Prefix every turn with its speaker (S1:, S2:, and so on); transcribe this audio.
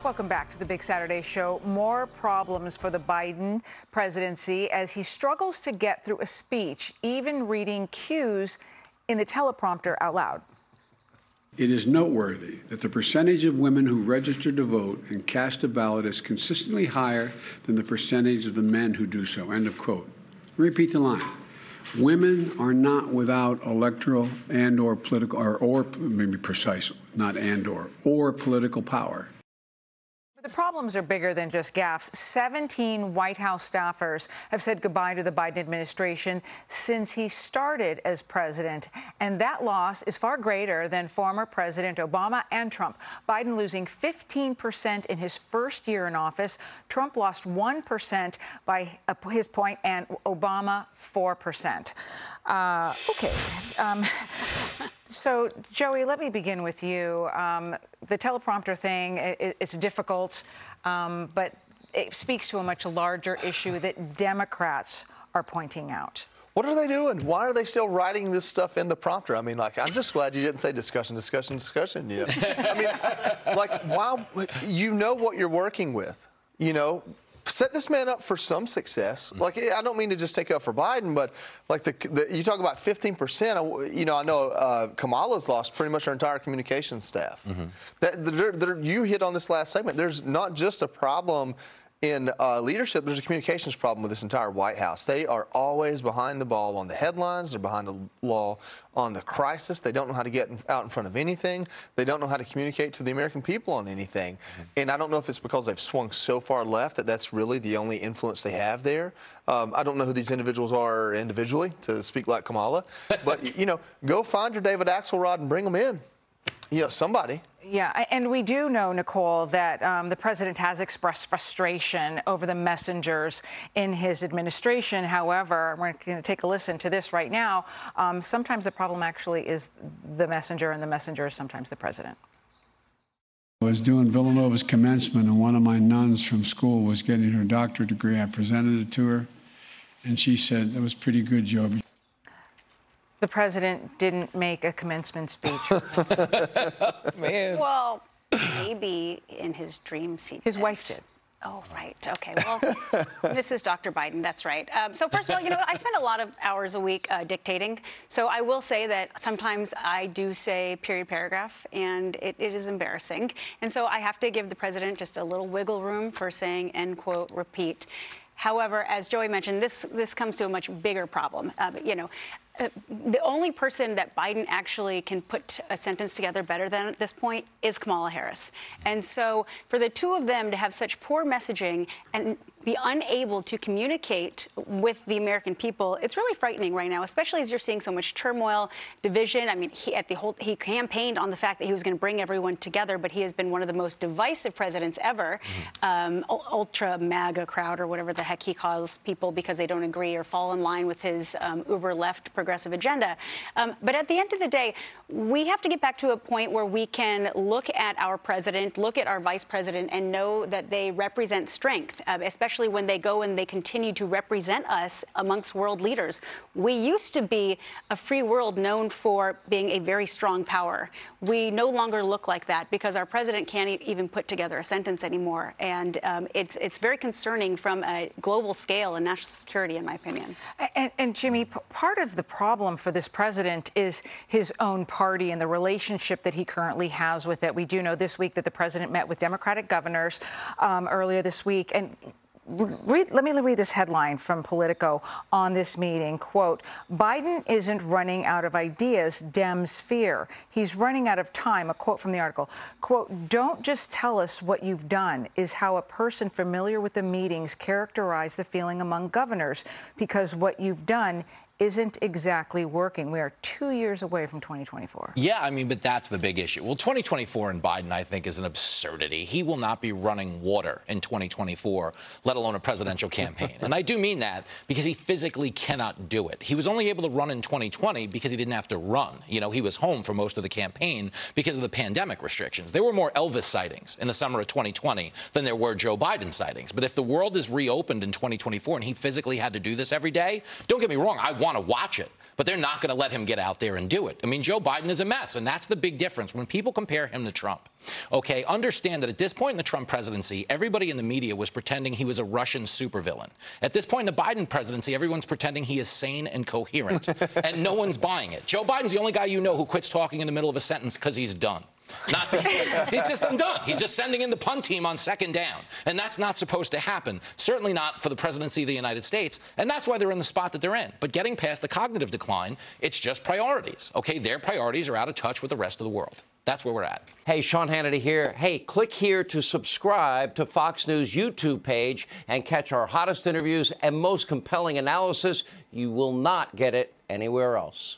S1: Welcome back to the Big Saturday Show. More problems for the Biden presidency as he struggles to get through a speech, even reading cues in the teleprompter out loud.
S2: It is noteworthy that the percentage of women who register to vote and cast a ballot is consistently higher than the percentage of the men who do so. End of quote. Repeat the line. Women are not without electoral and or political, or maybe precise, not and or political power.
S1: The problems are bigger than just gaffes. 17 White House staffers have said goodbye to the Biden administration since he started as president. And that loss is far greater than former President Obama and Trump. Biden losing 15% in his first year in office. Trump lost 1% by his point, and Obama 4%. So, Joey, let me begin with you. The teleprompter thing, it's difficult, but it speaks to a much larger issue that Democrats are pointing out.
S3: What are they doing? Why are they still writing this stuff in the prompter? I mean, like, I'm just glad you didn't say discussion. You know? I mean, like, wow, you know what you're working with, you know? Set this man up for some success. Like, I don't mean to just take up for Biden, but like you talk about 15%. You know, I know Kamala's lost pretty much her entire communications staff. You hit on this last segment. There's not just a problem in leadership, there's a communications problem with this entire White House. They are always behind the ball on the headlines. They're behind the law on the crisis. They don't know how to get out in front of anything. They don't know how to communicate to the American people on anything. And I don't know if it's because they've swung so far left that that's really the only influence they have there. I don't know who these individuals are individually, to speak like Kamala. But, you know, go find your David Axelrod and bring them in. You know, somebody.
S1: Yeah, and we do know, Nicole, that the president has expressed frustration over the messengers in his administration. However, we're going to take a listen to this right now. Sometimes the problem actually is the messenger, and the messenger is sometimes the president.
S2: I was doing Villanova's commencement, and one of my nuns from school was getting her doctorate degree. I presented it to her, and she said, "That was pretty good, Joby."
S1: The president didn't make a commencement speech.
S4: Man. Well, maybe in his dreams he did.
S1: His wife did.
S4: Oh, right. Okay. Well, Mrs. Dr. Biden, that's right. So first of all, you know, I spend a lot of hours a week dictating. So I will say that sometimes I do say period paragraph, and it is embarrassing. And so I have to give the president just a little wiggle room for saying end quote, repeat. However, as Joey mentioned, this comes to a much bigger problem. You know, the only person that Biden actually can put a sentence together better than at this point is Kamala Harris. And so for the two of them to have such poor messaging and be unable to communicate with the American people, it's really frightening right now, especially as you're seeing so much turmoil, division. I mean, he campaigned on the fact that he was going to bring everyone together, but he has been one of the most divisive presidents ever. Ultra MAGA crowd, or whatever the heck he calls people because they don't agree or fall in line with his uber left progressive agenda. But at the end of the day, we have to get back to a point where we can look at our president, look at our vice president, and know that they represent strength, especially when they go and they continue to represent us amongst world leaders. We used to be a free world known for being a very strong power. We no longer look like that because our president can't even put together a sentence anymore. And it's very concerning from a global scale and national security, in my opinion.
S1: And Jimmy, part of the problem for this president is his own party and the relationship that he currently has with it. We do know this week that the president met with Democratic governors earlier this week. And let me read this headline from Politico on this meeting. Quote, Biden isn't running out of ideas, Dems fear. He's running out of time. A quote from the article. Quote, don't just tell us what you've done is how a person familiar with the meetings characterized the feeling among governors, because what you've done isn't exactly working. We are 2 years away from 2024.
S5: Yeah, I mean, but that's the big issue. Well, 2024 in Biden, I think, is an absurdity. He will not be running water in 2024, let alone a presidential campaign. And I do mean that because he physically cannot do it. He was only able to run in 2020 because he didn't have to run. You know, he was home for most of the campaign because of the pandemic restrictions. There were more Elvis sightings in the summer of 2020 than there were Joe Biden sightings. But if the world is reopened in 2024 and he physically had to do this every day, don't get me wrong, I want want to watch it, but they're not going to let him get out there and do it. I mean, Joe Biden is a mess, and that's the big difference. When people compare him to Trump, okay, understand that at this point in the Trump presidency, everybody in the media was pretending he was a Russian supervillain. At this point in the Biden presidency, everyone's pretending he is sane and coherent, and no one's buying it. Joe Biden's the only guy you know who quits talking in the middle of a sentence because he's done. Not he's just done. He's just sending in the punt team on second down. And that's not supposed to happen. Certainly not for the presidency of the United States. And that's why they're in the spot that they're in. But getting past the cognitive decline, it's just priorities. Okay, their priorities are out of touch with the rest of the world. That's where we're at.
S6: Hey, Sean Hannity here. Hey, click here to subscribe to Fox News YouTube page and catch our hottest interviews and most compelling analysis. You will not get it anywhere else.